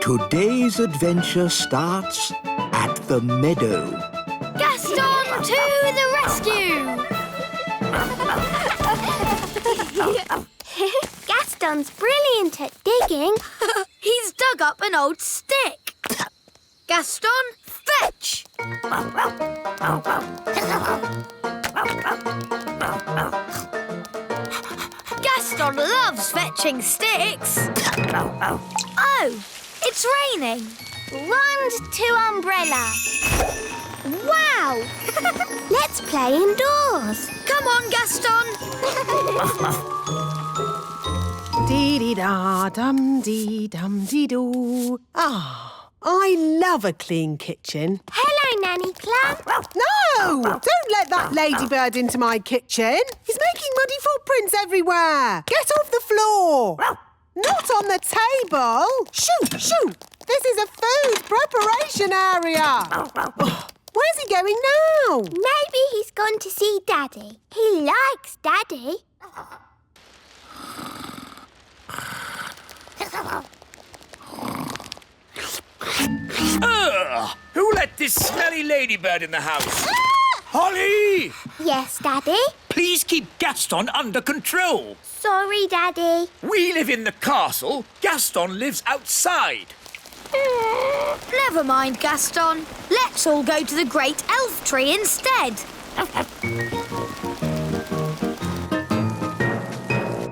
Today's adventure starts at the meadow. Gaston to the rescue! Gaston's brilliant at digging. He's dug up an old stick. Gaston, fetch! Gaston loves fetching sticks. Oh, it's raining. Wand to umbrella. Wow! Let's play indoors. Come on, Gaston. Dee-dee-da-dum-dee-dum-dee-doo. Ah, I love a clean kitchen. Hello, Nanny Clam. No! Don't let that ladybird into my kitchen. He's making muddy footprints everywhere. Get off the floor. Not on the table. Shoo, shoo. This is a food preparation area. Oh, where's he going now? Maybe he's gone to see Daddy. He likes Daddy. Who let this smelly ladybird in the house? Holly! Yes, Daddy? Please keep Gaston under control. Sorry, Daddy. We live in the castle. Gaston lives outside. Never mind, Gaston. Let's all go to the great elf tree instead.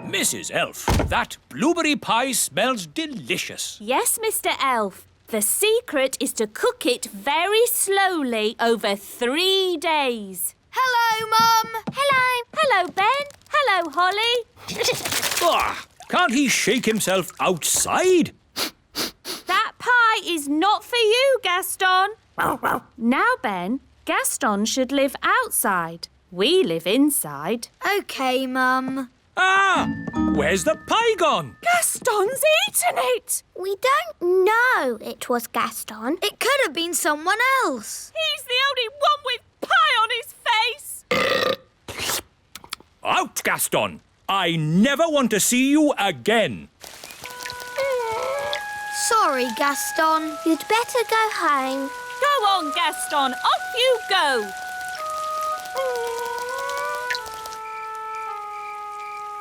Mrs. Elf, that blueberry pie smells delicious. Yes, Mr. Elf. The secret is to cook it very slowly over 3 days. Hello, Mum. Hello. Hello, Ben. Hello, Holly. Can't he shake himself outside? That pie is not for you, Gaston. Now, Ben, Gaston should live outside. We live inside. OK, Mum. Where's the pie gone? Gaston's eaten it. We don't know it was Gaston. It could have been someone else. He's the only one with pie on his face. Out, Gaston. I never want to see you again. Sorry, Gaston. You'd better go home. Go on, Gaston. Off you go.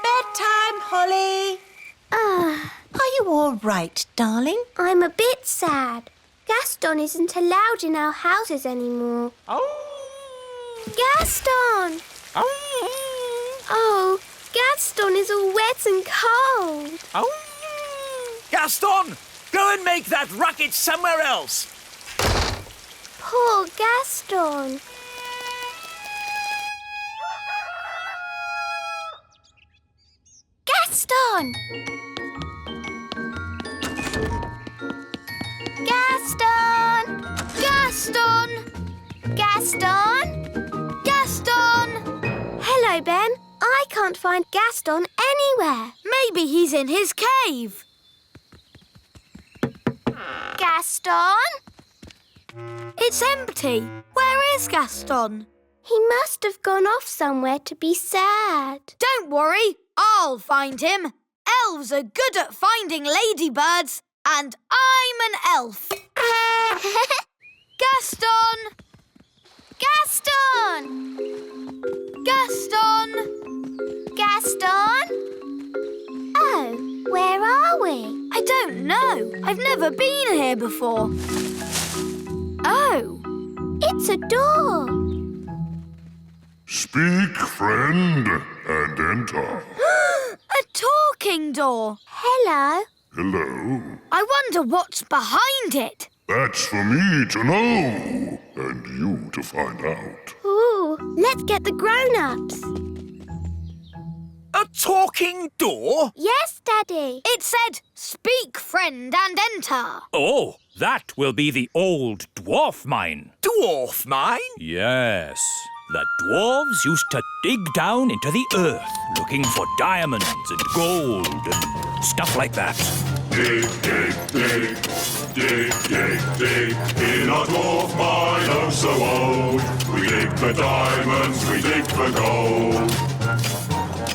Bedtime, Holly. Are you all right, darling? I'm a bit sad. Gaston isn't allowed in our houses anymore. Gaston! Oh, Gaston is all wet and cold. Gaston, go and make that racket somewhere else. Poor Gaston. Gaston! Gaston! Gaston! Gaston! Gaston! Hello, Ben. I can't find Gaston anywhere. Maybe he's in his cave. Gaston? It's empty. Where is Gaston? He must have gone off somewhere to be sad. Don't worry, I'll find him. Elves are good at finding ladybirds, and I'm an elf. Gaston! Gaston! Gaston! Gaston? Oh, where are we? I don't know. I've never been here before. Oh, It's a door. Speak, friend, and enter. a talking door. Hello. Hello. I wonder what's behind it. That's for me to know, and you to find out. Ooh, let's get the grown-ups. A talking door? Yes, Daddy. It said, speak, friend, and enter. Oh, that will be the old dwarf mine. Dwarf mine? Yes. The dwarves used to dig down into the earth looking for diamonds and gold and stuff like that. Dig, dig, dig. Dig, dig, dig. In our dwarf mine, oh so old. We dig for diamonds, we dig for gold.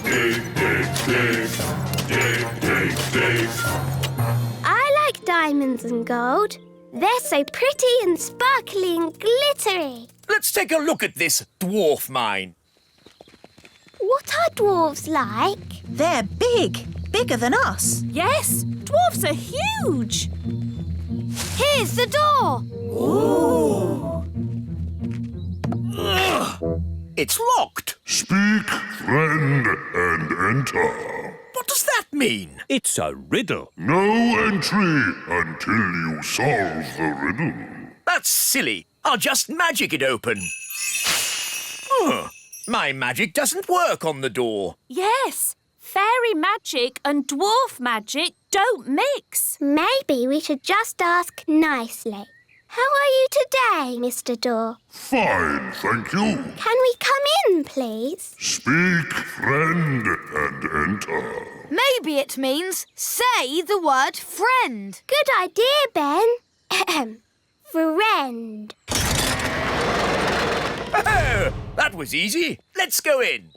Dig, dig, dig. Dig, dig, dig. I like diamonds and gold. They're so pretty and sparkly and glittery. Let's take a look at this dwarf mine. What are dwarves like? They're big, bigger than us. Yes, dwarfs are huge. Here's the door. It's locked. Speak, friend, and enter. What does that mean? It's a riddle. No entry until you solve the riddle. That's silly. I'll just magic it open. My magic doesn't work on the door. Yes, fairy magic and dwarf magic don't mix. Maybe we should just ask nicely. How are you today, Mr. Door? Fine, thank you. Can we come in, please? Speak, friend, and enter. Maybe it means say the word friend. Good idea, Ben. Friend. Oh, that was easy. Let's go in.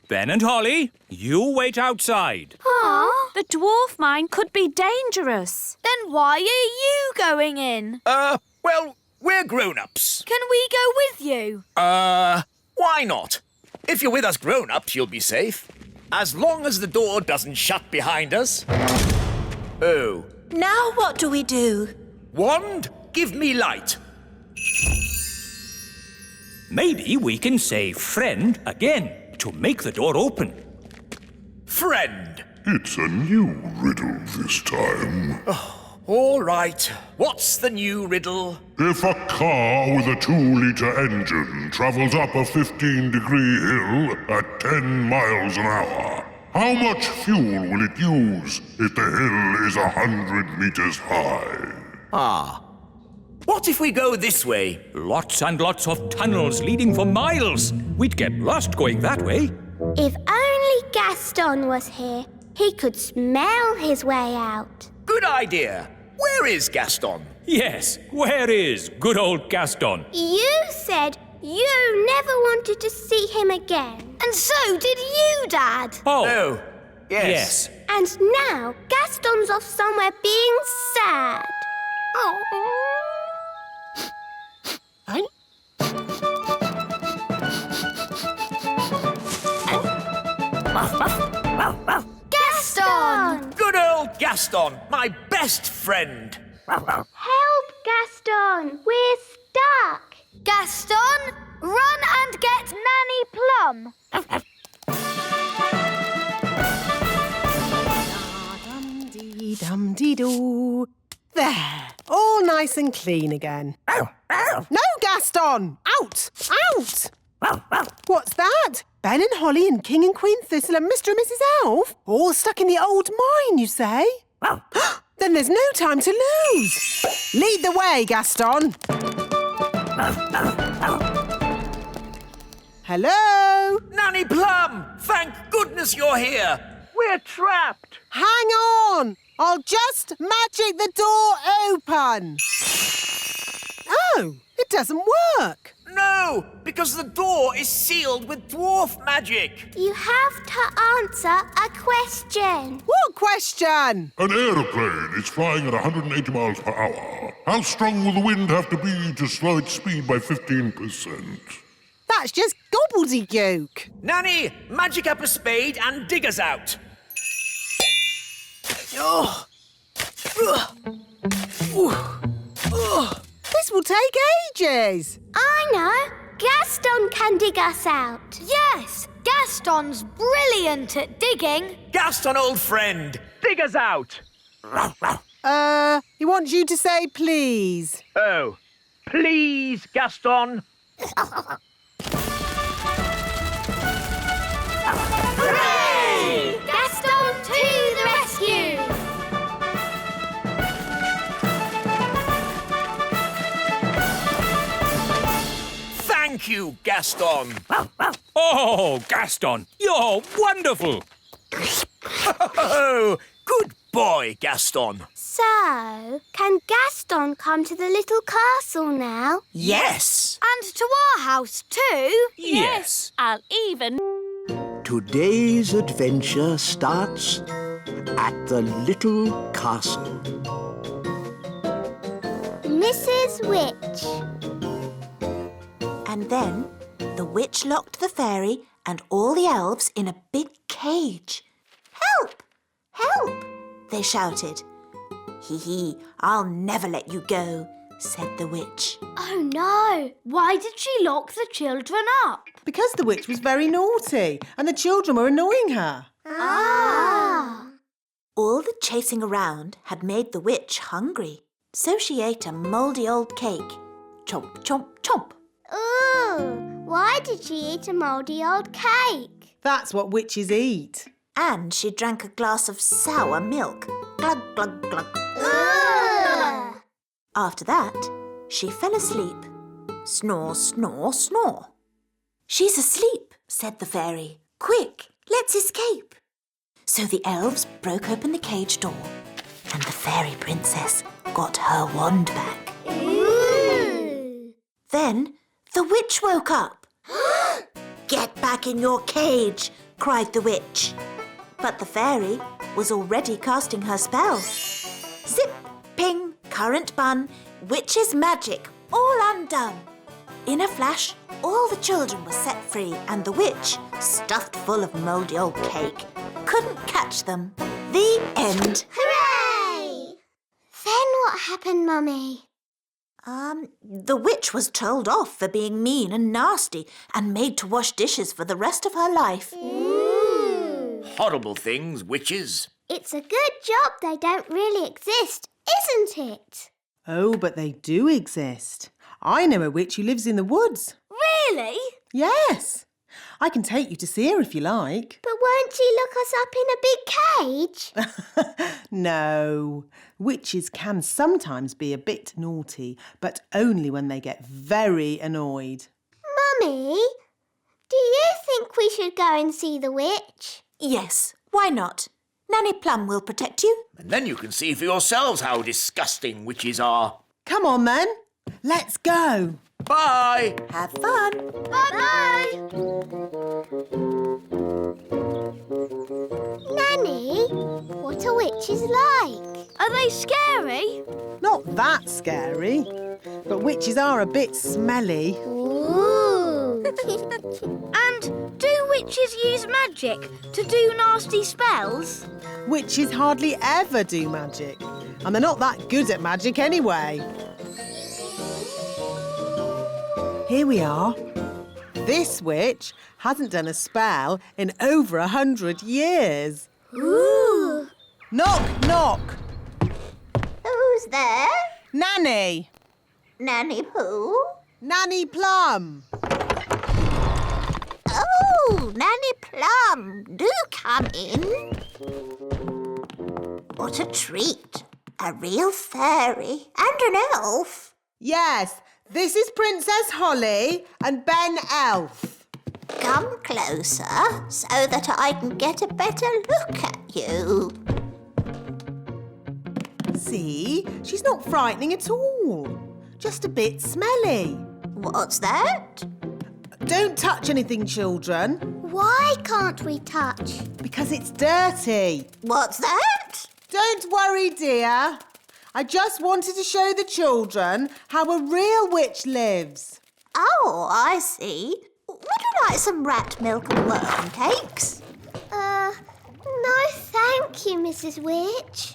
Ben and Holly, you wait outside. Aw. The dwarf mine could be dangerous. Then why are you going in? Well, we're grown-ups. Can we go with you? Why not? If you're with us grown-ups, you'll be safe. As long as the door doesn't shut behind us. Oh. Now what do we do? Wand, give me light. Maybe we can say friend again to make the door open. Friend. It's a new riddle this time. All right. What's the new riddle? If a car with a 2-litre engine travels up a 15-degree hill at 10 miles an hour, how much fuel will it use if the hill is 100 meters high? What if we go this way? Lots and lots of tunnels leading for miles. We'd get lost going that way. If only Gaston was here, he could smell his way out. Good idea. Where is Gaston? Yes, where is good old Gaston? You said you never wanted to see him again. And so did you, Dad. Oh, yes. And now Gaston's off somewhere being sad. Gaston! Good old Gaston, my best friend. Help, Gaston! We're stuck! Gaston, run and get Nanny Plum. Dum-dee-dum-dee-doo. There, all nice and clean again. No, Gaston! Out! Out! What's that? Ben and Holly and King and Queen Thistle and Mr. and Mrs. Elf? All stuck in the old mine, you say? Then there's no time to lose. Lead the way, Gaston. Hello? Nanny Plum, thank goodness you're here. We're trapped. Hang on. I'll just magic the door open. Oh, it doesn't work. No, because the door is sealed with dwarf magic. You have to answer a question. What question? An aeroplane is flying at 180 miles per hour. How strong will the wind have to be to slow its speed by 15%? That's just gobbledygook. Nanny, magic up a spade and dig us out. Oh. This will take ages. I know. Gaston can dig us out. Yes, Gaston's brilliant at digging. Gaston, old friend, dig us out. He wants you to say please. Oh, please, Gaston. Hooray! Gaston to the rescue! Thank you, Gaston. Oh, Gaston, you're wonderful. Oh, good boy, Gaston. So, can Gaston come to the little castle now? Yes. And to our house too. Yes. I'll even... Today's adventure starts at the little castle. Mrs. Witch. And then the witch locked the fairy and all the elves in a big cage. Help! Help! They shouted. Hee hee, I'll never let you go, said the witch. Oh no! Why did she lock the children up? Because the witch was very naughty and the children were annoying her. Ah! All the chasing around had made the witch hungry, so she ate a mouldy old cake. Chomp, chomp, chomp. Ooh! Why did she eat a mouldy old cake? That's what witches eat. And she drank a glass of sour milk. Glug, glug, glug. Ugh. After that, she fell asleep. Snore, snore, snore. She's asleep, said the fairy. Quick, let's escape. So the elves broke open the cage door and the fairy princess got her wand back. Ooh. Then the witch woke up. Get back in your cage, cried the witch. But the fairy was already casting her spell. Zip, ping, current bun, witch's magic, all undone. In a flash, all the children were set free and the witch, stuffed full of mouldy old cake, couldn't catch them. The end. Hooray! Then what happened, Mummy? The witch was told off for being mean and nasty and made to wash dishes for the rest of her life. Ooh. Horrible things, witches. It's a good job they don't really exist, isn't it? Oh, but they do exist. I know a witch who lives in the woods. Really? Yes. I can take you to see her if you like. But won't she lock us up in a big cage? No. Witches can sometimes be a bit naughty, but only when they get very annoyed. Mummy, do you think we should go and see the witch? Yes, why not? Nanny Plum will protect you. And then you can see for yourselves how disgusting witches are. Come on then. Let's go. Bye! Have fun. Bye-bye. Nanny, what are witches like? Are they scary? Not that scary, but witches are a bit smelly. Ooh. And do witches use magic to do nasty spells? Witches hardly ever do magic, and they're not that good at magic anyway. Here we are. This witch hasn't done a spell in over 100 years. Ooh. Knock, knock. Who's there? Nanny. Nanny who? Nanny Plum. Oh, Nanny Plum, do come in. What a treat. A real fairy and an elf. Yes, this is Princess Holly and Ben Elf. Come closer so that I can get a better look at you. See, she's not frightening at all. Just a bit smelly. What's that? Don't touch anything, children, Why can't we touch? because it's dirty. What's that? Don't worry, dear. I just wanted to show the children how a real witch lives. Oh, I see. Would you like some rat milk and worm cakes? No thank you, Mrs. Witch.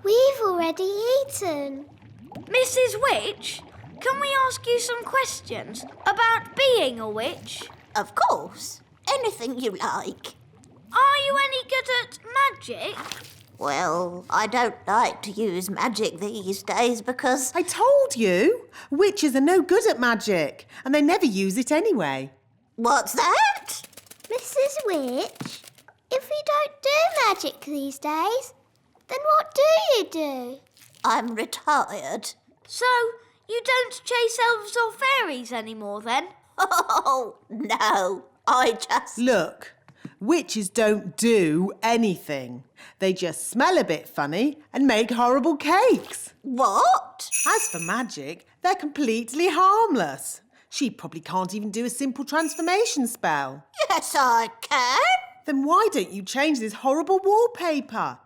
We've already eaten. Mrs. Witch, can we ask you some questions about being a witch? Of course. Anything you like. Are you any good at magic? Well, I don't like to use magic these days because... I told you, witches are no good at magic, and they never use it anyway. What's that? Mrs. Witch, if we don't do magic these days, then what do you do? I'm retired. So, you don't chase elves or fairies anymore then? Oh, no. I just... Look, witches don't do anything. They just smell a bit funny and make horrible cakes. What? As for magic, they're completely harmless. She probably can't even do a simple transformation spell. Yes, I can. Then why don't you change this horrible wallpaper?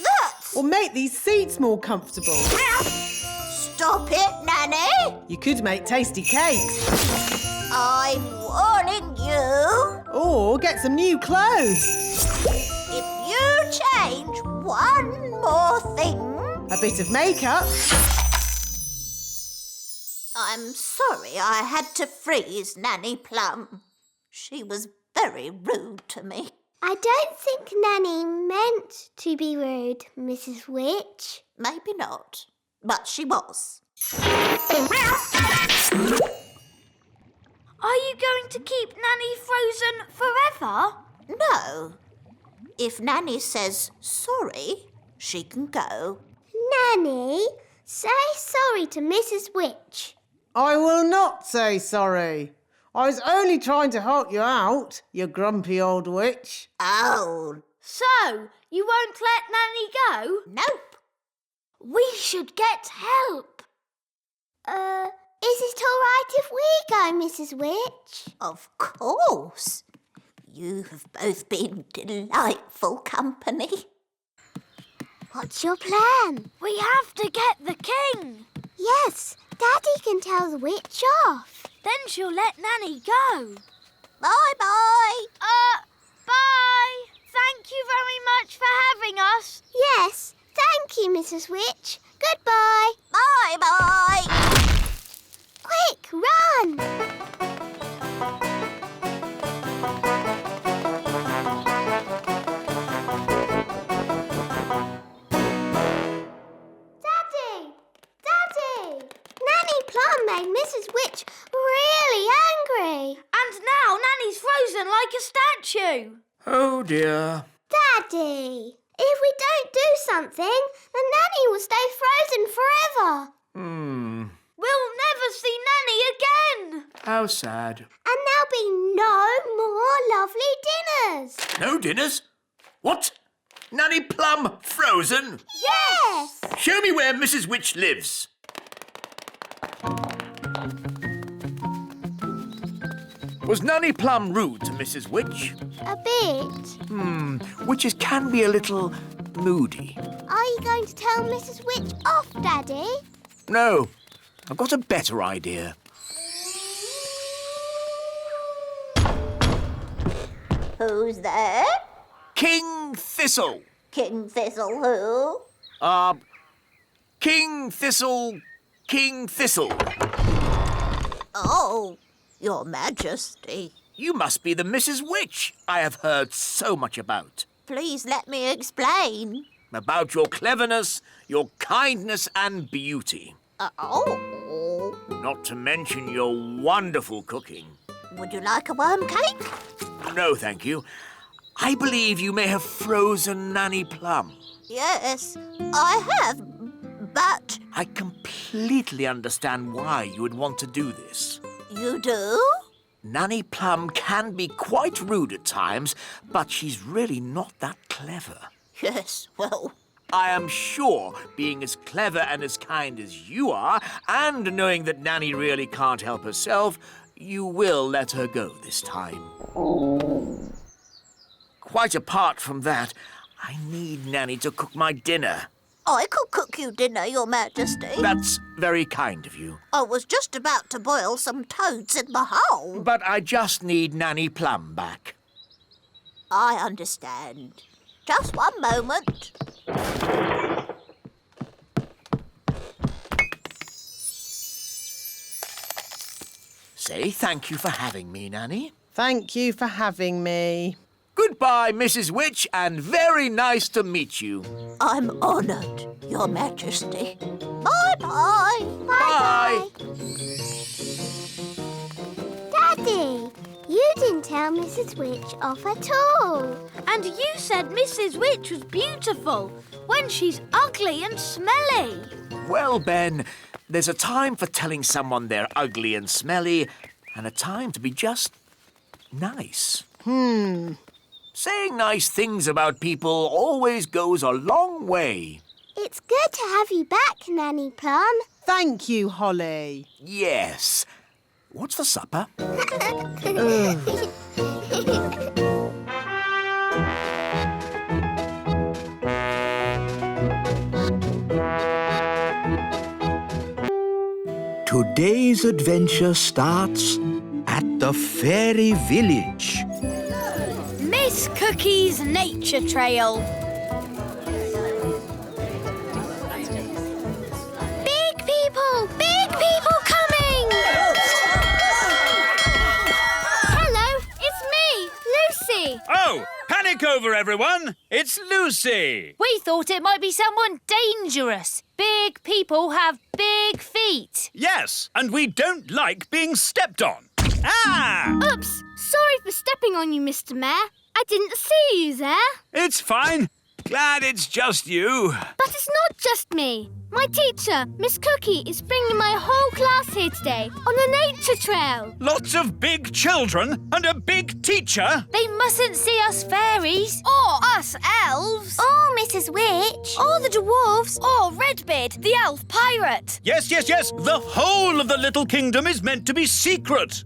That's Or make these seats more comfortable. Stop it, Nanny! You could make tasty cakes. I'm warning you. Or get some new clothes. If you change one more thing... A bit of makeup. I'm sorry I had to freeze Nanny Plum. She was very rude to me. I don't think Nanny meant to be rude, Mrs. Witch. Maybe not, but she was. Are you going to keep Nanny frozen forever? No. If Nanny says sorry, she can go. Nanny, say sorry to Mrs. Witch. I will not say sorry. I was only trying to help you out, you grumpy old witch. Oh, So, you won't let Nanny go? nope. We should get help. Is it all right if we go, Mrs. Witch? Of course. You have both been delightful company. What's your plan? We have to get the king. Yes, Daddy can tell the witch off. Then she'll let Nanny go. Bye-bye. Bye. Thank you very much for having us. Yes, thank you, Mrs. Witch. Goodbye. Bye-bye. Quick, run! Daddy! Daddy! Nanny Plum made Mrs. Witch really angry. And now Nanny's frozen like a statue. Oh dear. Daddy, if we don't do something, then Nanny will stay frozen forever. We'll never see Nanny again. How sad. And there'll be no more lovely dinners. No dinners? What? Nanny Plum frozen? Yes! Show me where Mrs. Witch lives. Was Nanny Plum rude to Mrs. Witch? A bit. Witches can be a little moody. Are you going to tell Mrs. Witch off, Daddy? No, I've got a better idea. Who's there? King Thistle. King Thistle who? King Thistle. Oh, Your Majesty. You must be the Mrs. Witch I have heard so much about. Please let me explain. About your cleverness, your kindness and beauty. Oh. Not to mention your wonderful cooking. Would you like a worm cake? No, thank you. I believe you may have frozen Nanny Plum. Yes, I have, but... I completely understand why you would want to do this. You do? Nanny Plum can be quite rude at times, but she's really not that clever. Yes, well... I am sure, being as clever and as kind as you are, and knowing that Nanny really can't help herself, you will let her go this time. Quite apart from that, I need Nanny to cook my dinner. I could cook you dinner, Your Majesty. That's very kind of you. I was just about to boil some toads in the hole. But I just need Nanny Plum back. I understand. Just one moment. Say thank you for having me, Nanny. Thank you for having me. Goodbye, Mrs. Witch, and very nice to meet you. I'm honoured, Your Majesty. Bye-bye. Bye. Daddy, you didn't tell Mrs. Witch off at all. And you said Mrs. Witch was beautiful when she's ugly and smelly. Well, Ben, there's a time for telling someone they're ugly and smelly, and a time to be just nice. Saying nice things about people always goes a long way. It's good to have you back, Nanny Plum. Thank you, Holly. Yes. What's for supper? Today's adventure starts at the fairy village. Miss Cookie's nature trail. Big people coming! Hello, it's me, Lucy. Oh, panic over, everyone. It's Lucy. We thought it might be someone dangerous. Big people have big feet. Yes, and we don't like being stepped on. Ah! Oops, sorry for stepping on you, Mr. Mayor. I didn't see you there. It's fine. Glad it's just you. But it's not just me. My teacher, Miss Cookie, is bringing my whole class here today on a nature trail. Lots of big children and a big teacher. They mustn't see us fairies. Or us elves. Or Mrs. Witch. Or the dwarves. Or Redbeard, the elf pirate. Yes. The whole of the little kingdom is meant to be secret.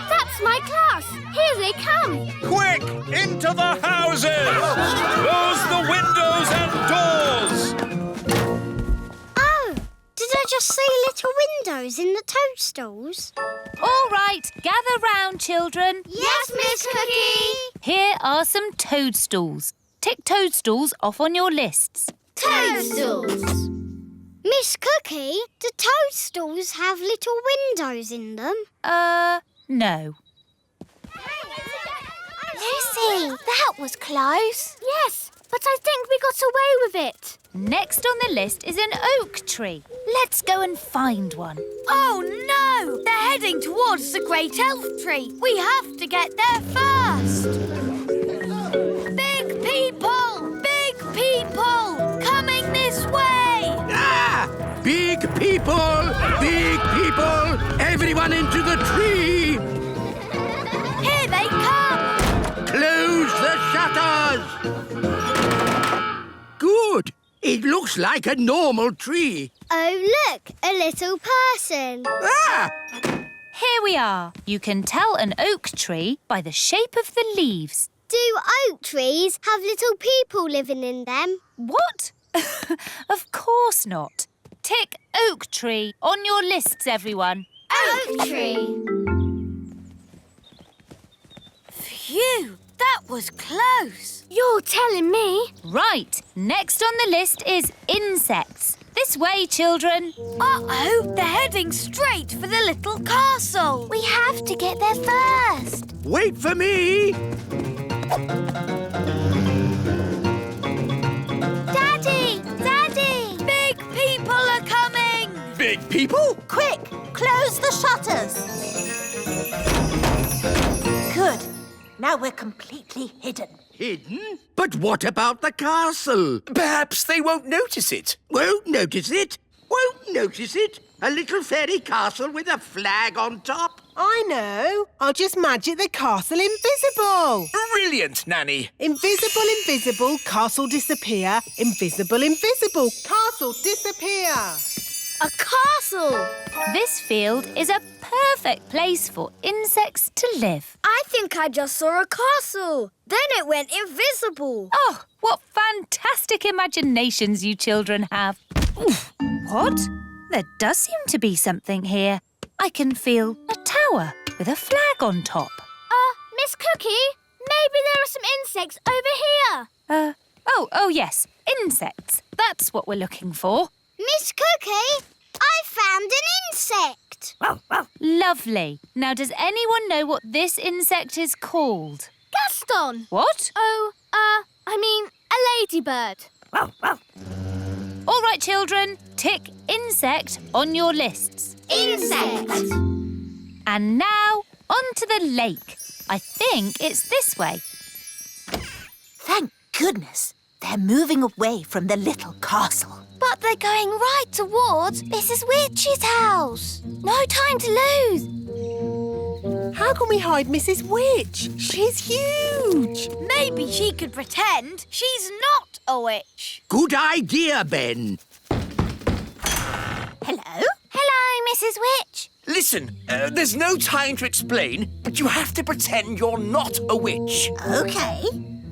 That's my class. Here they come. Quick, into the houses! Close the windows and doors! Oh, did I just see little windows in the toadstools? All right, gather round, children. Yes, Miss Cookie. Here are some toadstools. Tick toadstools off on your lists. Toadstools. Miss Cookie, do toadstools have little windows in them? No. Lucy, that was close. Yes, but I think we got away with it. Next on the list is an oak tree. Let's go and find one. Oh no! They're heading towards the great elf tree. We have to get there first. Big people, coming this way. Ah! Big people! Everyone into the tree! Here they come. Close the shutters! Good. It looks like a normal tree. Oh, look, a little person. Ah! Here we are. You can tell an oak tree by the shape of the leaves. Do oak trees have little people living in them? What? Of course not. Tick oak tree on your lists, everyone. Oak tree. Phew, that was close. You're telling me? Right, next on the list is insects. This way, children. Uh-oh, they're heading straight for the little castle. We have to get there first. Wait for me! Daddy! Big people are coming. Big people? Quick, close the shutters. Good. Now we're completely hidden. Hidden? But what about the castle? Perhaps they won't notice it. Won't notice it? A little fairy castle with a flag on top? I know. I'll just magic the castle invisible. Brilliant, Nanny. Invisible, castle disappear. Invisible, castle disappear. A castle. This field is a perfect place for insects to live. I think I just saw a castle. Then it went invisible. Oh, what fantastic imaginations you children have. Oof. What? There does seem to be something here. I can feel a tower with a flag on top. Miss Cookie, maybe there are some insects over here. Oh yes, insects. That's what we're looking for. Miss Cookie, I found an insect. Lovely. Now, does anyone know what this insect is called? Gaston. What? Oh, I mean a ladybird. All right, children, tick insect on your lists. Insect. And now, onto the lake. I think it's this way. Thank goodness. They're moving away from the little castle. But they're going right towards Mrs. Witch's house. No time to lose. How can we hide Mrs. Witch? She's huge. Maybe she could pretend she's not a witch. Good idea, Ben. Hello? Hello, Mrs. Witch. Listen, there's no time to explain, but you have to pretend you're not a witch. Okay.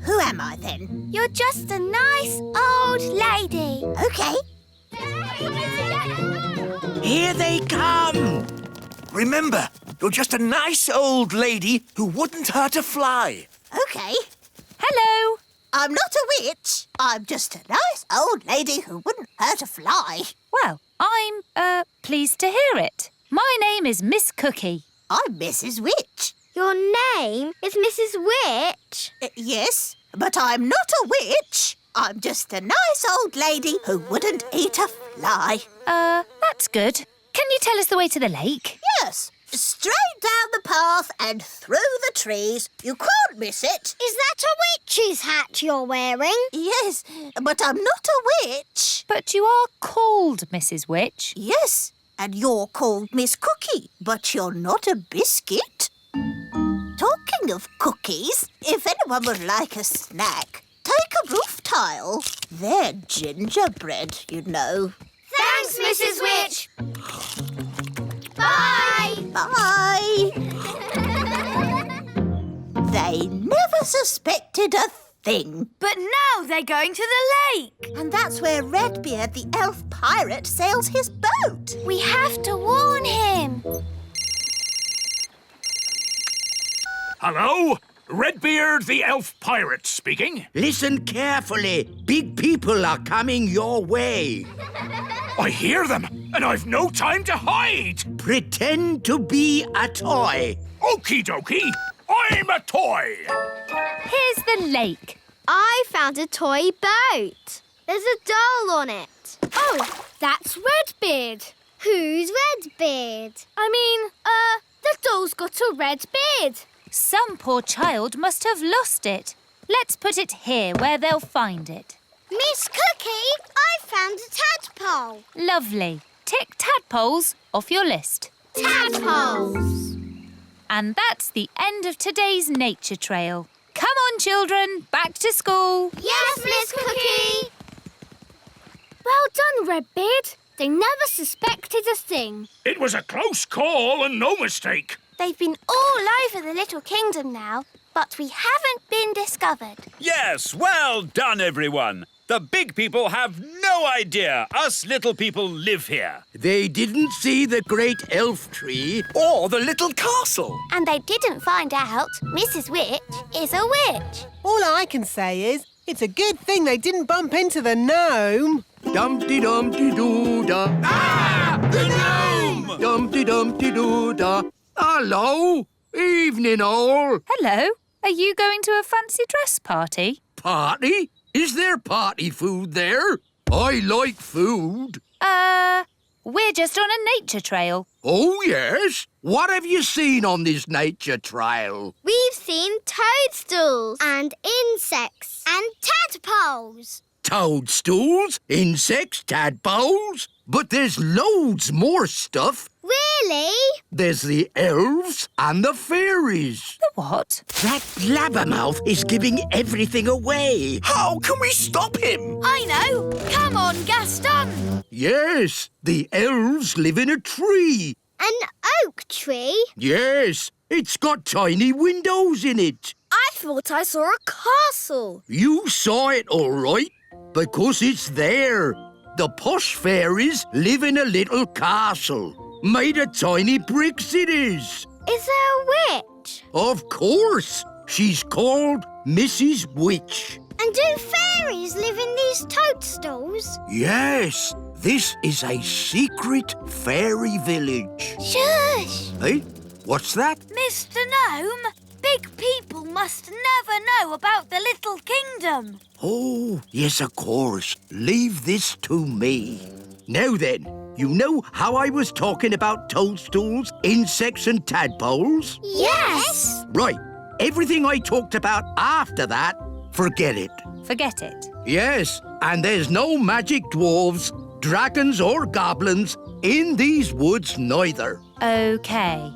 Who am I then? You're just a nice old lady. Okay. Here they come! Remember, you're just a nice old lady who wouldn't hurt a fly. OK. Hello. I'm not a witch. I'm just a nice old lady who wouldn't hurt a fly. Well, I'm, pleased to hear it. My name is Miss Cookie. I'm Mrs. Witch. Your name is Mrs. Witch? Yes, but I'm not a witch. I'm just a nice old lady who wouldn't eat a fly. That's good. Can you tell us the way to the lake? Yes, straight down the path and through the trees. You can't miss it. Is that a witch's hat you're wearing? Yes, but I'm not a witch. But you are called Mrs. Witch. Yes, and you're called Miss Cookie, but you're not a biscuit. Talking of cookies, if anyone would like a snack, take a roof tile. They're gingerbread, you know. Thanks, Mrs. Witch. Bye. Bye. They never suspected a thing. But now they're going to the lake. And that's where Redbeard the elf pirate sails his boat. We have to warn him. Hello? Redbeard the elf pirate speaking. Listen carefully. Big people are coming your way. I hear them, and I've no time to hide. Pretend to be a toy. Okie dokie, I'm a toy. Here's the lake. I found a toy boat. There's a doll on it. Oh, that's Redbeard. Who's Redbeard? The doll's got a red beard. Some poor child must have lost it. Let's put it here where they'll find it. Miss Cookie, I found a tadpole. Lovely. Tick tadpoles off your list. Tadpoles. And that's the end of today's nature trail. Come on, children, back to school. Yes, Miss Cookie. Well done, Redbeard. They never suspected a thing. It was a close call and no mistake. They've been all over the little kingdom now, but we haven't been discovered. Yes, well done, everyone. The big people have no idea us little people live here. They didn't see the great elf tree. Or the little castle. And they didn't find out Mrs. Witch is a witch. All I can say is it's a good thing they didn't bump into the gnome. Dumpty-dumpty-doo-da. Ah! The gnome! Dumpty-dumpty-doo-da. Hello. Evening, all. Hello. Are you going to a fancy dress party? Party? Is there party food there? I like food. We're just on a nature trail. Oh, yes? What have you seen on this nature trail? We've seen toadstools and insects and tadpoles. Toadstools, insects, tadpoles. But there's loads more stuff. Really? There's the elves and the fairies. The what? That blabbermouth is giving everything away. How can we stop him? I know. Come on, Gaston. Yes, the elves live in a tree. An oak tree? Yes, it's got tiny windows in it. I thought I saw a castle. You saw it all right, because it's there. The posh fairies live in a little castle. Made of tiny bricks it is. Is there a witch? Of course. She's called Mrs. Witch. And do fairies live in these toadstools? Yes, this is a secret fairy village. Shush! Hey, what's that? Mr. Gnome, big people must never know about the little kingdom. Oh, yes, of course. Leave this to me. Now then, you know how I was talking about toadstools, insects and tadpoles? Yes! Right. Everything I talked about after that, forget it. Forget it. Yes, and there's no magic dwarves, dragons or goblins in these woods neither. OK.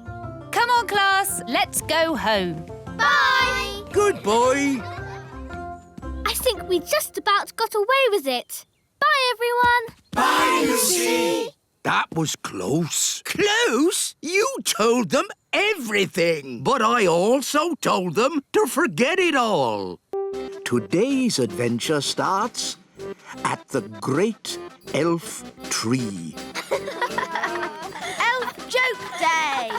Come on, class. Let's go home. Bye! Goodbye. I think we just about got away with it. Bye, everyone. Bye, Lucy. That was close. Close? You told them everything. But I also told them to forget it all. Today's adventure starts at the Great elf tree. Elf Joke Day!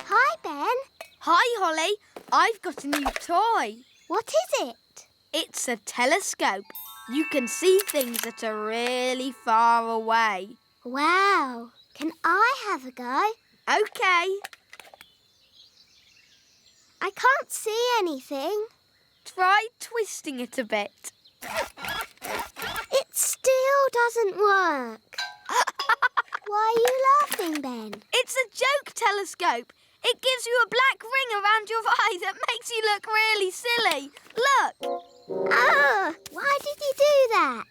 Hi, Ben. Hi, Holly. I've got a new toy. What is it? It's a telescope. You can see things that are really far away. Wow. Can I have a go? OK. I can't see anything. Try twisting it a bit. It still doesn't work. Why are you laughing, Ben? It's a joke telescope. It gives you a black ring around your eye that makes you look really silly. Look. Ah! Why did you do that?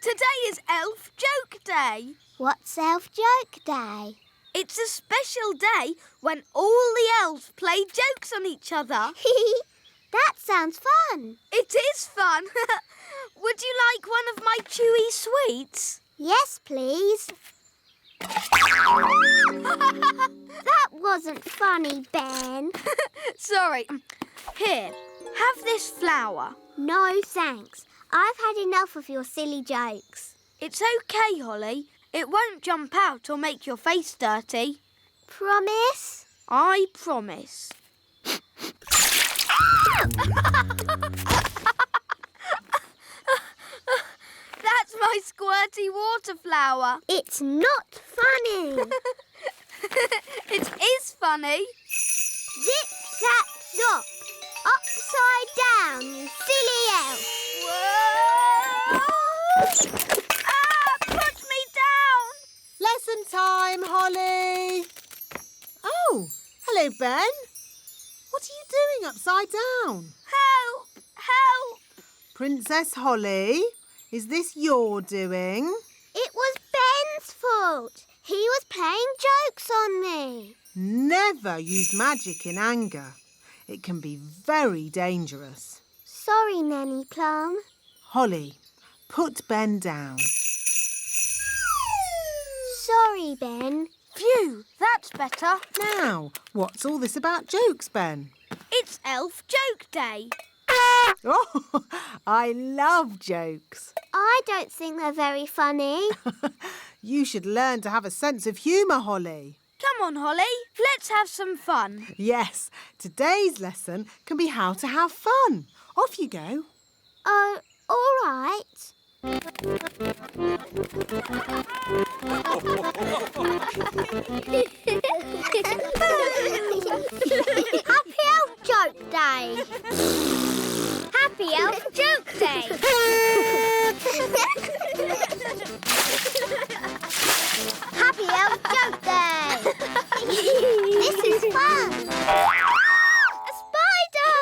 Today is Elf Joke Day. What's Elf Joke Day? It's a special day when all the elves play jokes on each other. That sounds fun. It is fun. Would you like one of my chewy sweets? Yes, please. That wasn't funny, Ben. Sorry. Here, have this flower. No, thanks. I've had enough of your silly jokes. It's OK, Holly. It won't jump out or make your face dirty. Promise? I promise. That's my squirty water flower. It's not funny. It is funny. Zip, zap, zop. Upside down, you silly elf. Whoa! Put me down! Lesson time, Holly. Oh, hello, Ben. What are you doing upside down? Help! Help! Princess Holly, is this your doing? It was Ben's fault. He was playing jokes on me. Never use magic in anger. It can be very dangerous. Sorry, Nanny Plum. Holly, put Ben down. Sorry, Ben. Phew, that's better. Now, what's all this about jokes, Ben? It's Elf Joke Day. Oh, I love jokes. I don't think they're very funny. You should learn to have a sense of humour, Holly. Come on, Holly. Let's have some fun. Yes, today's lesson can be how to have fun. Off you go. Oh, all right. Happy Elf Joke Day. Happy Elf Joke Day. Happy Elf Joke Day. This is fun. A spider.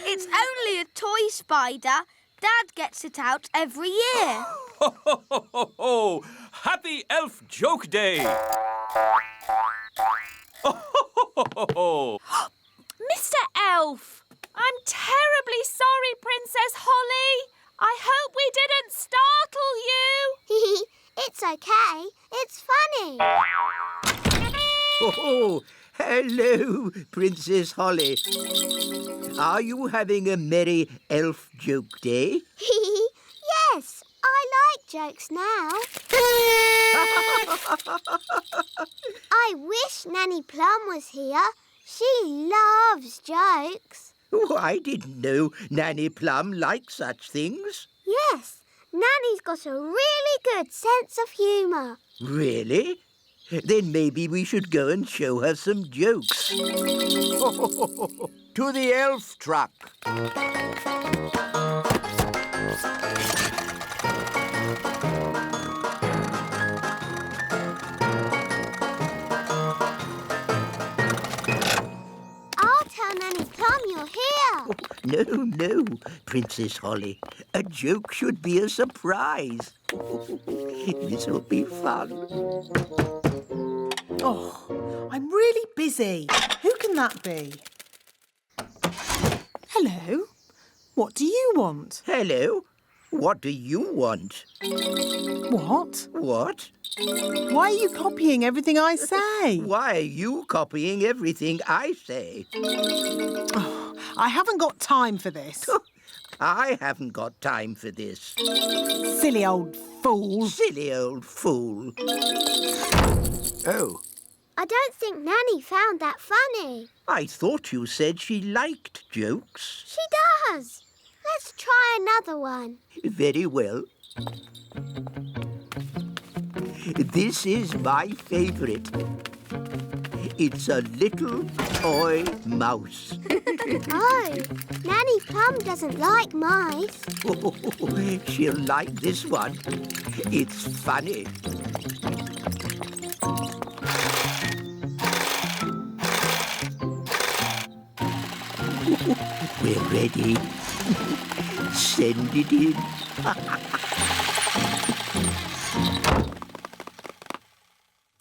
It's only a toy spider. Dad gets it out every year. Ho, ho, ho, ho, ho! Happy Elf Joke Day! Ho, ho, ho, ho, ho. Mr. Elf, I'm terribly sorry, Princess Holly. I hope we didn't startle you. It's okay. It's funny. Oh, hello, Princess Holly. Are you having a merry elf joke day? Yes, I like jokes now. I wish Nanny Plum was here. She loves jokes. Oh, I didn't know Nanny Plum liked such things. Yes, Nanny's got a really good sense of humour. Really? Then maybe we should go and show her some jokes. To the elf truck. I'll tell Nanny Plum you're here. No, Princess Holly. A joke should be a surprise. This'll be fun. Oh, I'm really busy. Who can that be? Hello. What do you want? Hello. What do you want? What? What? Why are you copying everything I say? Why are you copying everything I say? I haven't got time for this. I haven't got time for this. Silly old fool. Silly old fool. Oh, I don't think Nanny found that funny. I thought you said she liked jokes. She does. Let's try another one. Very well. This is my favourite. It's a little toy mouse. Oh, Nanny Plum doesn't like mice. She'll like this one. It's funny. We're ready. Send it in.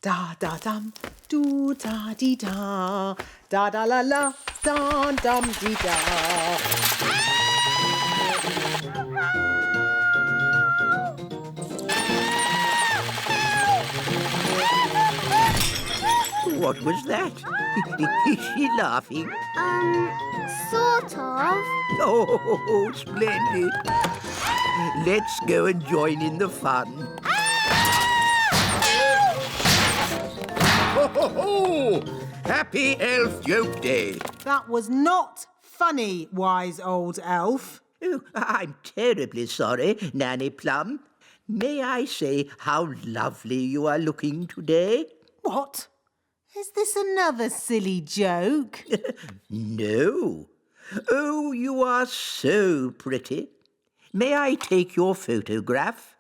Da da dum, do da dee da, da da la la, da dum dee da. What was that? Is she laughing? Sort of. Oh, splendid. Let's go and join in the fun. Ho, ho, ho! Happy Elf Joke Day. That was not funny, wise old elf. Oh, I'm terribly sorry, Nanny Plum. May I say how lovely you are looking today? What? Is this another silly joke? No. Oh, you are so pretty. May I take your photograph?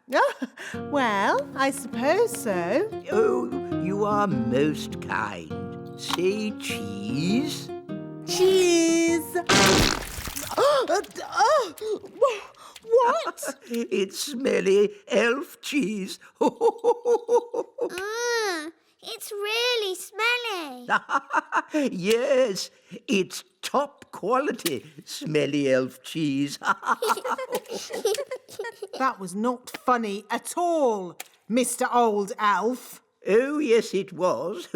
Well, I suppose so. Oh, you are most kind. Say cheese. Cheese! What? It's smelly elf cheese. It's really smelly. Yes, it's top quality smelly elf cheese. That was not funny at all, Mr. Old Elf. Oh, yes, it was.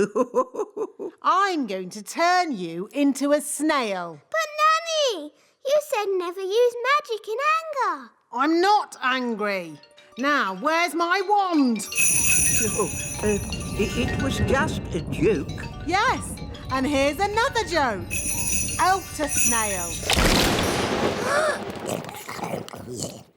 I'm going to turn you into a snail. But Nanny, you said never use magic in anger. I'm not angry. Now, where's my wand? It was just a joke. Yes, and here's another joke. Elf to snail.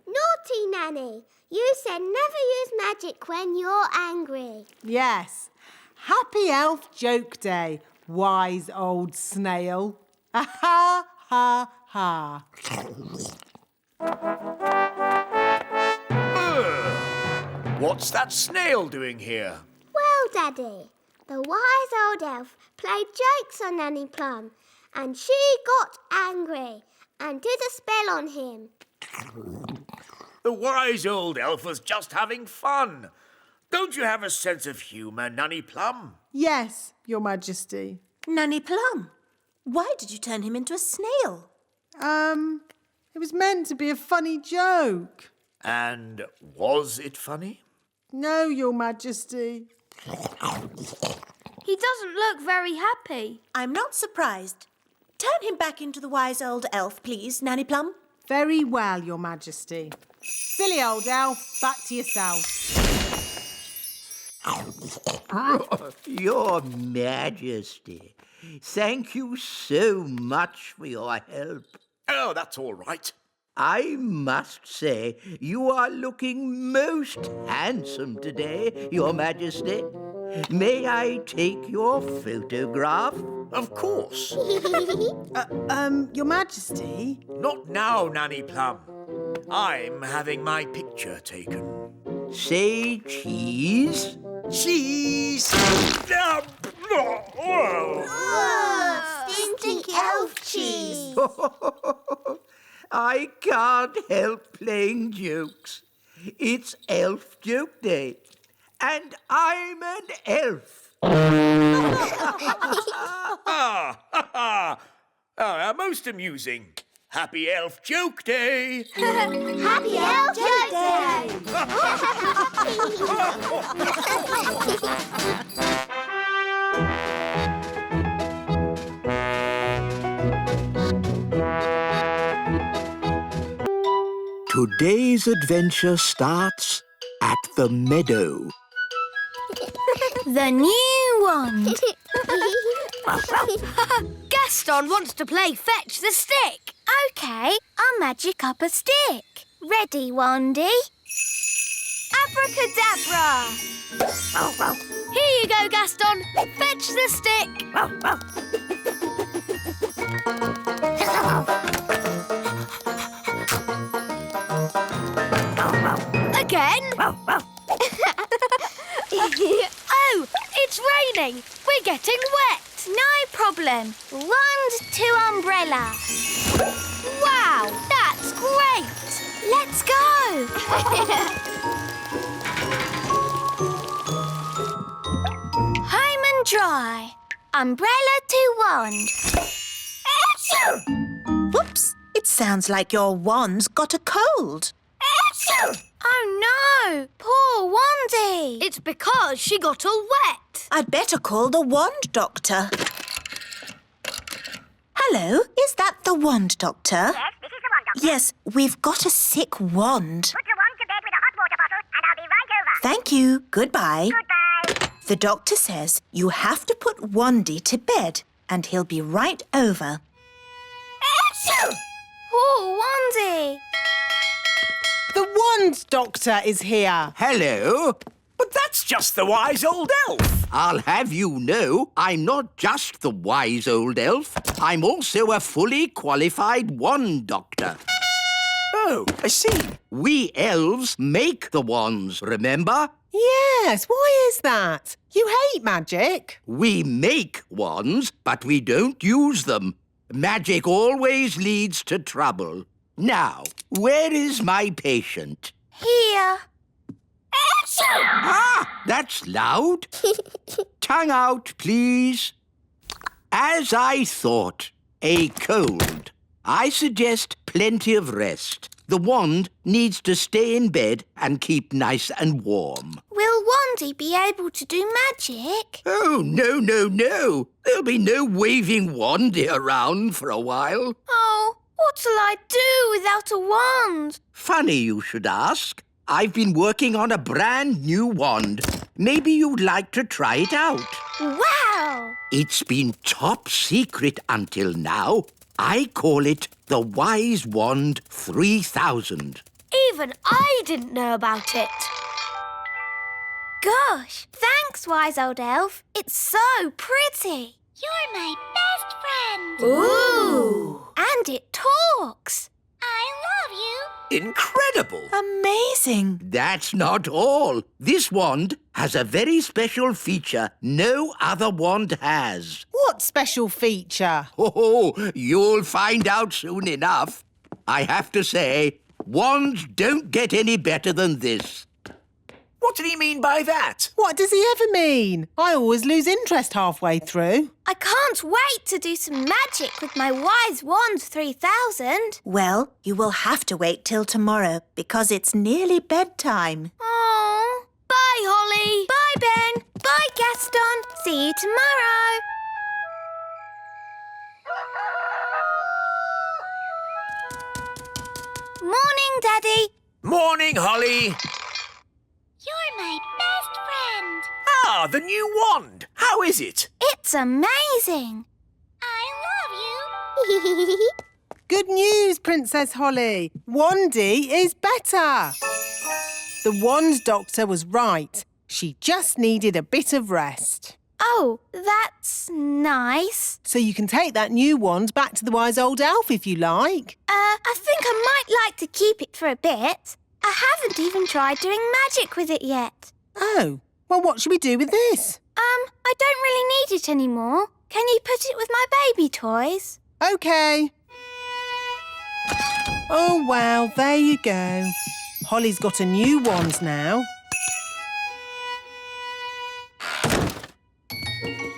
Naughty Nanny, you said never use magic when you're angry. Yes. Happy Elf Joke Day, wise old snail. Ha ha ha. What's that snail doing here? Well, Daddy, the wise old elf played jokes on Nanny Plum, and she got angry and did a spell on him. The wise old elf was just having fun. Don't you have a sense of humour, Nanny Plum? Yes, Your Majesty. Nanny Plum, why did you turn him into a snail? It was meant to be a funny joke. And was it funny? No, Your Majesty. He doesn't look very happy. I'm not surprised. Turn him back into the wise old elf, please, Nanny Plum. Very well, Your Majesty. Silly old elf, back to yourself. Your Majesty, thank you so much for your help. Oh, that's all right. I must say, you are looking most handsome today, Your Majesty. May I take your photograph? Of course. Your Majesty? Not now, Nanny Plum. I'm having my picture taken. Say cheese. Cheese! Stinky elf cheese. I can't help playing jokes. It's Elf Joke Day, and I'm an elf. Most amusing. Happy Elf Joke Day! Happy Elf Joke Day! Today's adventure starts at the meadow. The new wand. Gaston wants to play fetch the stick. OK, I'll magic up a stick. Ready, Wandy? Abracadabra! Here you go, Gaston. Fetch the stick. Again? Oh, it's raining. We're getting wet. No problem. Wand to umbrella. Wow, that's great. Let's go. Home and dry. Umbrella to wand. Whoops! It sounds like your wand's got a cold. Oh no! Poor Wandy. It's because she got all wet. I'd better call the wand doctor. Hello, is that the wand doctor? Yes, this is the wand doctor. Yes, we've got a sick wand. Put your wand to bed with a hot water bottle and I'll be right over. Thank you. Goodbye. Goodbye. The doctor says you have to put Wandy to bed and he'll be right over. Poor Wandy. The wand doctor is here. Hello. But that's just the wise old elf. I'll have you know, I'm not just the wise old elf. I'm also a fully qualified wand doctor. Oh, I see. We elves make the wands, remember? Yes, why is that? You hate magic. We make wands, but we don't use them. Magic always leads to trouble. Now, where is my patient? Here. Ah, that's loud. Tongue out, please. As I thought, a cold. I suggest plenty of rest. The wand needs to stay in bed and keep nice and warm. Will Wandy be able to do magic? Oh, no, no, no. There'll be no waving wandy around for a while. Oh, what'll I do without a wand? Funny you should ask. I've been working on a brand new wand. Maybe you'd like to try it out. Wow! It's been top secret until now. I call it the Wise Wand 3000. Even I didn't know about it. Gosh, thanks, wise old elf. It's so pretty. You're my best friend. Ooh! And it talks. I love you. Incredible. Amazing. That's not all. This wand has a very special feature no other wand has. What special feature? Oh, you'll find out soon enough. I have to say, wands don't get any better than this. What did he mean by that? What does he ever mean? I always lose interest halfway through. I can't wait to do some magic with my wise wand 3000. Well, you will have to wait till tomorrow because it's nearly bedtime. Oh. Bye, Holly. Bye, Ben. Bye, Gaston. See you tomorrow. Morning, Daddy. Morning, Holly. You're my best friend. Ah, the new wand. How is it? It's amazing. I love you. Good news, Princess Holly. Wandy is better. The wand doctor was right. She just needed a bit of rest. Oh, that's nice. So you can take that new wand back to the wise old elf if you like. I think I might like to keep it for a bit. I haven't even tried doing magic with it yet. Oh, well, what should we do with this? I don't really need it anymore. Can you put it with my baby toys? OK. Oh, well, there you go. Holly's got a new wand now.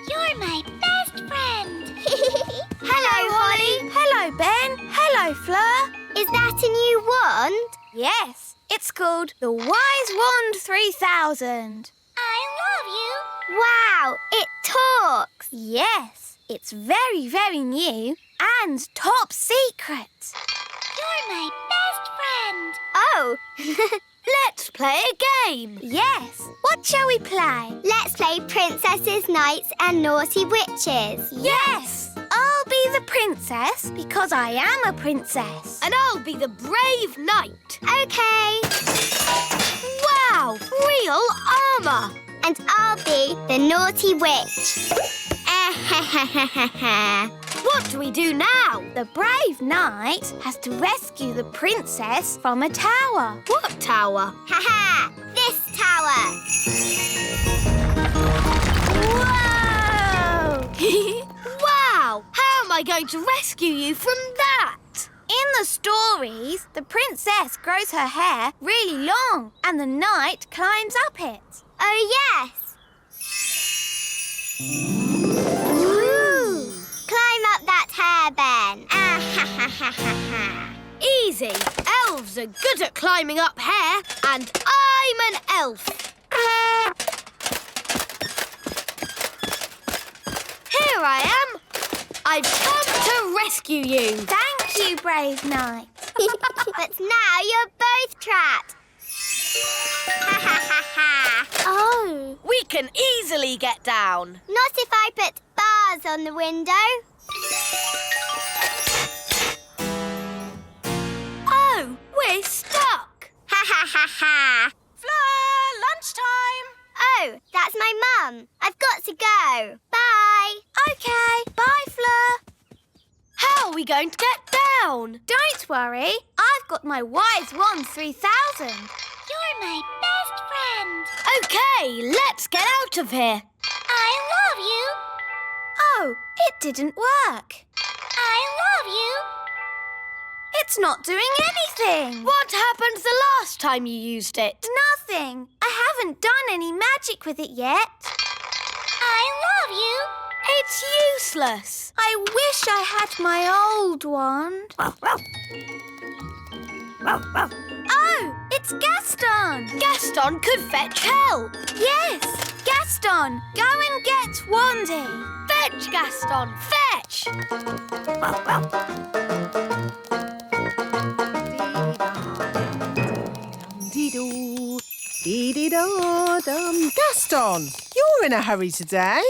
You're my best friend. Hello, Holly. Hello, Ben. Hello, Fleur. Is that a new wand? Yes, it's called the Wise Wand 3000. I love you. Wow, it talks. Yes, it's very, very new and top secret. You're my best friend. Oh, Let's play a game. yes. What shall we play? Let's play princesses, knights and naughty witches. Yes! I'll be the princess because I am a princess. And I'll be the brave knight. Okay. Wow! Real armour! And I'll be the naughty witch. What do we do now? The brave knight has to rescue the princess from a tower. What tower? Ha! This tower. Whoa! Wow! How am I going to rescue you from that? In the stories, the princess grows her hair really long and the knight climbs up it. Oh, yes. Ooh. Climb up that hair, Ben. Easy. Elves are good at climbing up hair, and I'm an elf. Here I am. I've come to rescue you. Thank you, brave knight. But now you're both trapped. Oh. We can easily get down. Not if I put bars on the window. Oh, we're stuck. Fleur, lunchtime. Oh, that's my mum. I've got to go. Bye. Okay, bye, Fleur. How are we going to get down? Don't worry, I've got my Wise Wand 3000. You're my best friend. Okay, let's get out of here. I love you. Oh, it didn't work. I love you. It's not doing anything. What happened the last time you used it? Nothing. I haven't done any magic with it yet. I love you. It's useless. I wish I had my old wand. Oh, it's Gaston. Gaston could fetch help. Yes, Gaston, go and get Wandy. Fetch, Gaston, fetch. Dee-dee-da-dum. Gaston, you're in a hurry today.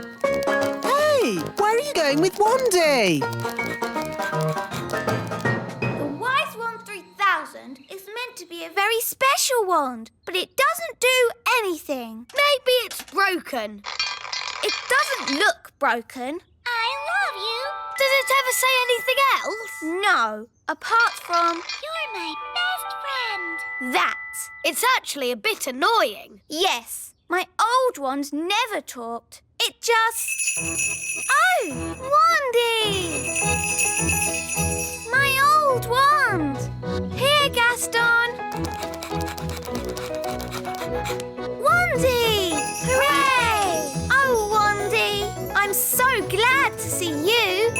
Hey, where are you going with Wandy? The Wise Wand 3000 is meant to be a very special wand, but it doesn't do anything. Maybe it's broken. It doesn't look broken. I love you. Does it ever say anything else? No, apart from You're my best friend. that. It's actually a bit annoying. Yes, my old wand never talked. It just... Oh, Wandy! My old wand! Here, Gaston! Wandy! Hooray! Oh, Wandy! I'm so glad to see you!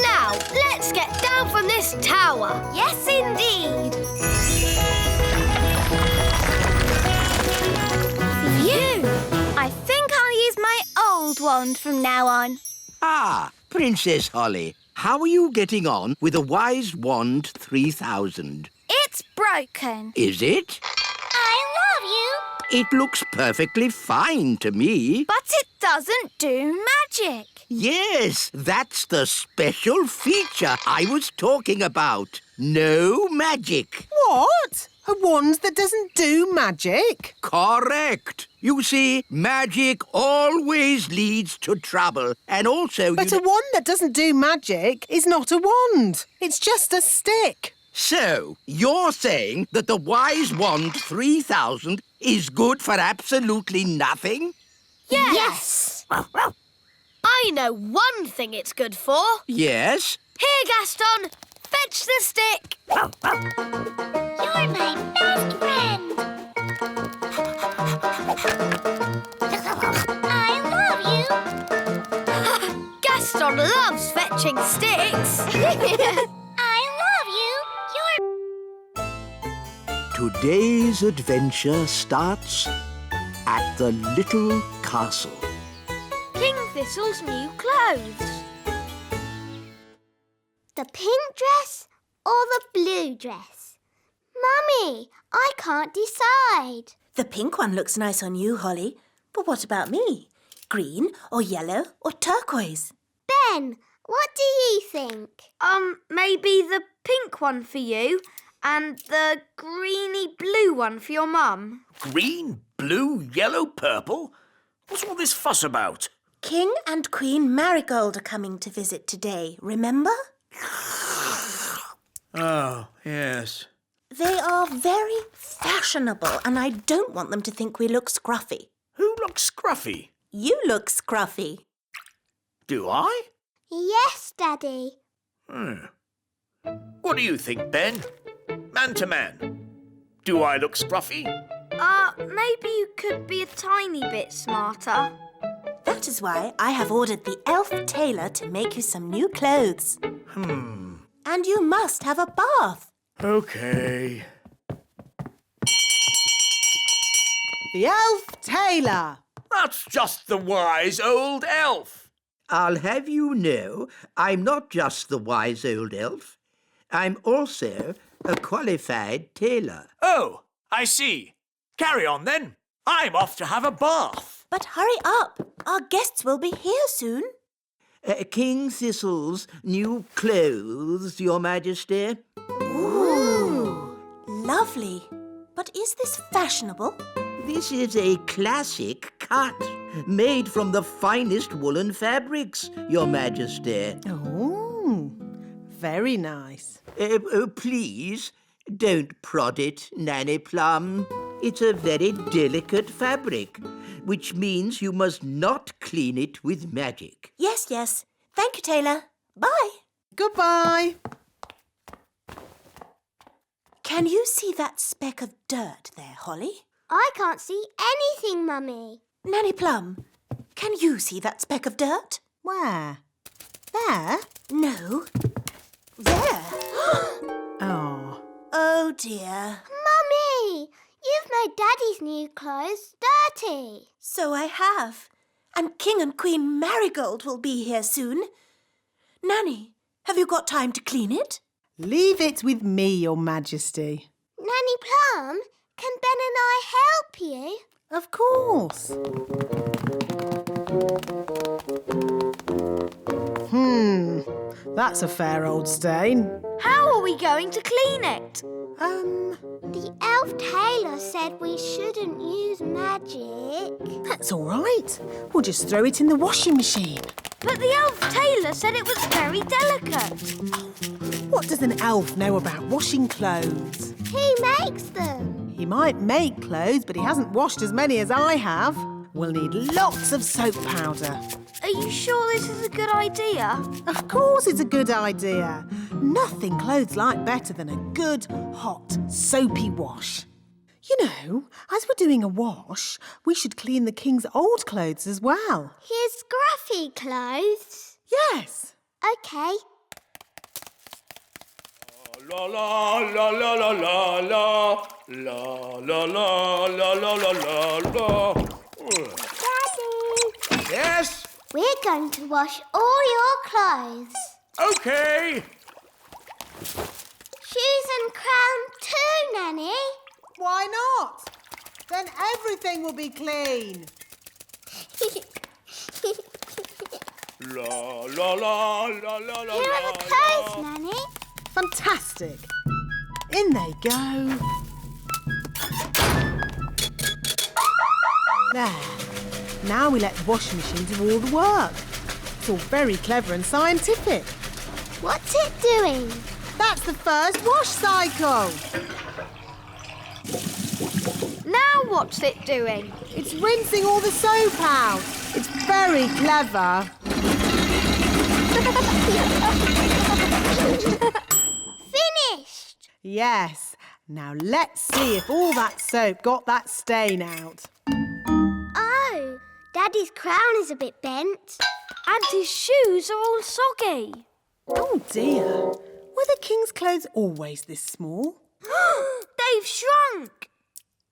Now, let's get down from this tower. Yes, indeed! Phew! I think I'll use my old wand from now on. Ah, Princess Holly, how are you getting on with the Wise Wand 3000? It's broken. Is it? I love you. It looks perfectly fine to me. But it doesn't do magic. Yes, that's the special feature I was talking about. No magic. What? A wand that doesn't do magic? Correct. You see, magic always leads to trouble. And also... But a wand that doesn't do magic is not a wand. It's just a stick. So, you're saying that the Wise Wand 3000 is good for absolutely nothing? Yes. I know one thing it's good for. Yes? Here, Gaston. Fetch the stick. You're my best friend. switching sticks. I love you. Today's adventure starts at the little castle. King Thistle's new clothes. The pink dress or the blue dress? Mummy, I can't decide. The pink one looks nice on you, Holly. But what about me? Green or yellow or turquoise? Ben, what do you think? Maybe the pink one for you and the greeny blue one for your mum. Green, blue, yellow, purple? What's all this fuss about? King and Queen Marigold are coming to visit today, remember? Oh, yes. They are very fashionable and I don't want them to think we look scruffy. Who looks scruffy? You look scruffy. Do I? Yes, Daddy. What do you think, Ben? Man to man. Do I look scruffy? Maybe you could be a tiny bit smarter. That is why I have ordered the elf tailor to make you some new clothes. And you must have a bath. Okay. The elf tailor. That's just the wise old elf. I'll have you know, I'm not just the wise old elf. I'm also a qualified tailor. Oh, I see. Carry on then. I'm off to have a bath. But hurry up. Our guests will be here soon. King Thistle's new clothes, Your Majesty. Ooh, lovely. But is this fashionable? This is a classic cut, made from the finest woolen fabrics, Your Majesty. Oh, very nice. Please, don't prod it, Nanny Plum. It's a very delicate fabric, which means you must not clean it with magic. Yes, yes. Thank you, tailor. Bye. Goodbye. Can you see that speck of dirt there, Holly? I can't see anything, Mummy. Nanny Plum, can you see that speck of dirt? Where? There? No. There. Oh. Oh, dear. Mummy, you've made Daddy's new clothes dirty. So I have. And King and Queen Marigold will be here soon. Nanny, have you got time to clean it? Leave it with me, Your Majesty. Nanny Plum, can Ben and I help you? Of course. That's a fair old stain. How are we going to clean it? The elf tailor said we shouldn't use magic. That's all right. We'll just throw it in the washing machine. But the elf tailor said it was very delicate. What does an elf know about washing clothes? He makes them. He might make clothes, but he hasn't washed as many as I have. We'll need lots of soap powder. Are you sure this is a good idea? Of course it's a good idea. Nothing clothes like better than a good, hot, soapy wash. You know, as we're doing a wash, we should clean the king's old clothes as well. His scruffy clothes? Yes. OK. La la la la la la la la la la la la la la. Daddy! Yes? We're going to wash all your clothes. Okay. Shoes and crown too, Nanny. Why not? Then everything will be clean. La la la la la la. Here are the clothes, Nanny. Fantastic. In they go. There. Now we let the washing machine do all the work. It's all very clever and scientific. What's it doing? That's the first wash cycle. Now what's it doing? It's rinsing all the soap out. It's very clever. Finished. Yes. Now let's see if all that soap got that stain out. Oh, Daddy's crown is a bit bent. And his shoes are all soggy. Oh dear. Were the king's clothes always this small? They've shrunk!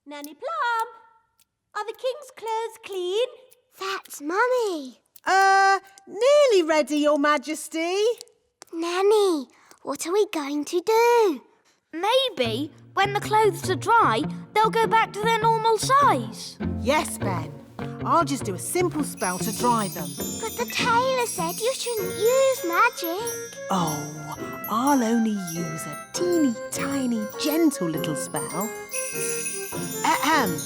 Nanny Plum, are the king's clothes clean? That's Mummy. Nearly ready, Your Majesty. Nanny, what are we going to do? Maybe when the clothes are dry, they'll go back to their normal size. Yes, Ben. I'll just do a simple spell to dry them. But the tailor said you shouldn't use magic. Oh, I'll only use a teeny tiny gentle little spell. Ahem.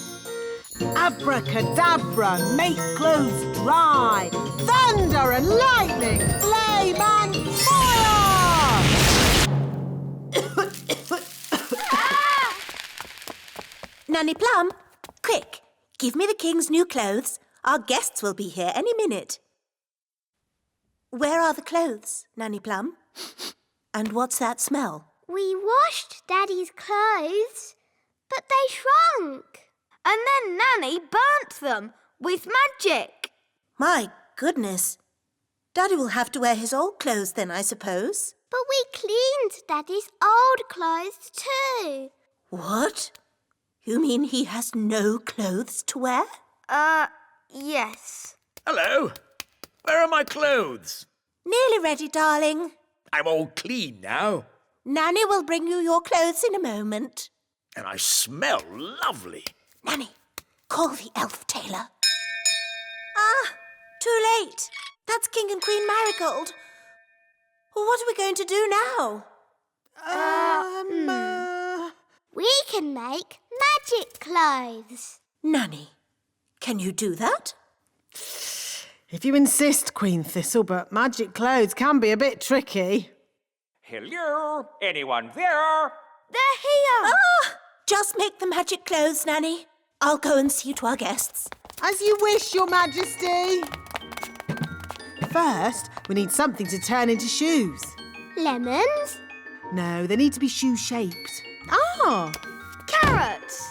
Abracadabra, make clothes dry. Thunder and lightning, flame and fire! Nanny Plum, quick, give me the king's new clothes. Our guests will be here any minute. Where are the clothes, Nanny Plum? And what's that smell? We washed Daddy's clothes, but they shrunk. And then Nanny burnt them with magic. My goodness. Daddy will have to wear his old clothes then, I suppose. But we cleaned Daddy's old clothes too. What? You mean he has no clothes to wear? Yes. Hello. Where are my clothes? Nearly ready, darling. I'm all clean now. Nanny will bring you your clothes in a moment. And I smell lovely. Nanny, call the elf tailor. Ah, too late. That's King and Queen Marigold. What are we going to do now? We can make magic clothes. Nanny, can you do that? If you insist, Queen Thistle, but magic clothes can be a bit tricky. Hello? Anyone there? They're here! Ah! Just make the magic clothes, Nanny. I'll go and see to our guests. As you wish, Your Majesty. First, we need something to turn into shoes. Lemons? No, they need to be shoe-shaped. Ah! Carrots!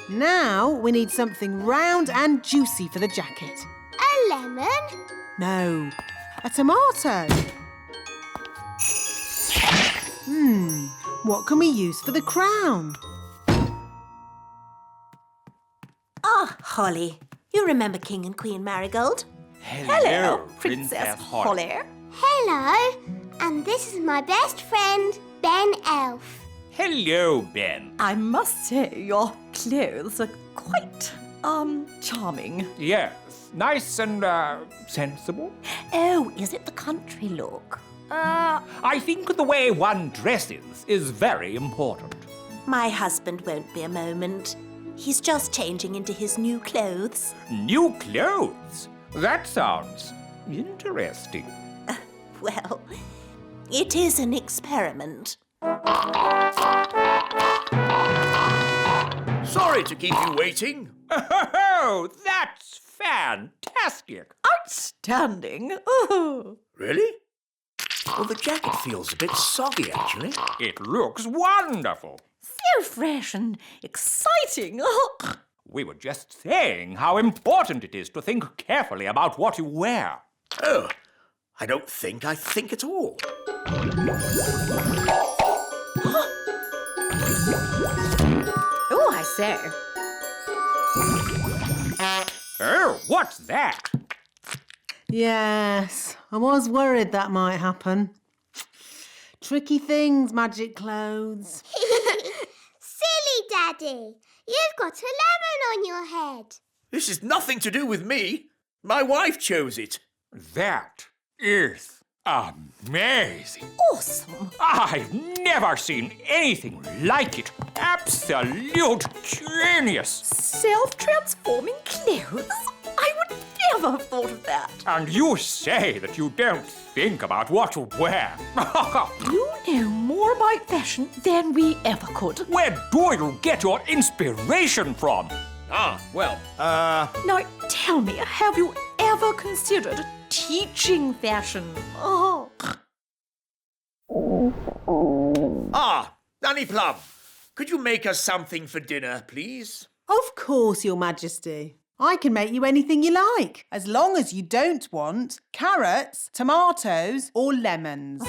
Now we need something round and juicy for the jacket. A lemon? No, a tomato. What can we use for the crown? Ah, Holly. You remember King and Queen Marigold? Hello, Princess Holly. Hello. And this is my best friend, Ben Elf. Hello, Ben. I must say, your clothes are quite, charming. Yes, nice and, sensible. Oh, is it the country look? I think the way one dresses is very important. My husband won't be a moment. He's just changing into his new clothes. New clothes? That sounds interesting. Well, it is an experiment. Sorry to keep you waiting. Oh, that's fantastic. Outstanding. Oh. Really? Well, the jacket feels a bit soggy, actually. It looks wonderful. So fresh and exciting. Oh. We were just saying how important it is to think carefully about what you wear. Oh, I don't think I think at all. Oh, I say. Oh, what's that? Yes, I was worried that might happen. Tricky things, magic clothes. Silly Daddy. You've got a lemon on your head. This is nothing to do with me. My wife chose it. That is amazing. Awesome. I've never seen anything like it. Absolute genius. Self-transforming clothes? I would never have thought of that. And you say that you don't think about what to wear. You know more about fashion than we ever could. Where do you get your inspiration from? Now, tell me, have you ever considered teaching fashion? Oh. Nanny Plum, could you make us something for dinner, please? Of course, Your Majesty. I can make you anything you like, as long as you don't want carrots, tomatoes or lemons.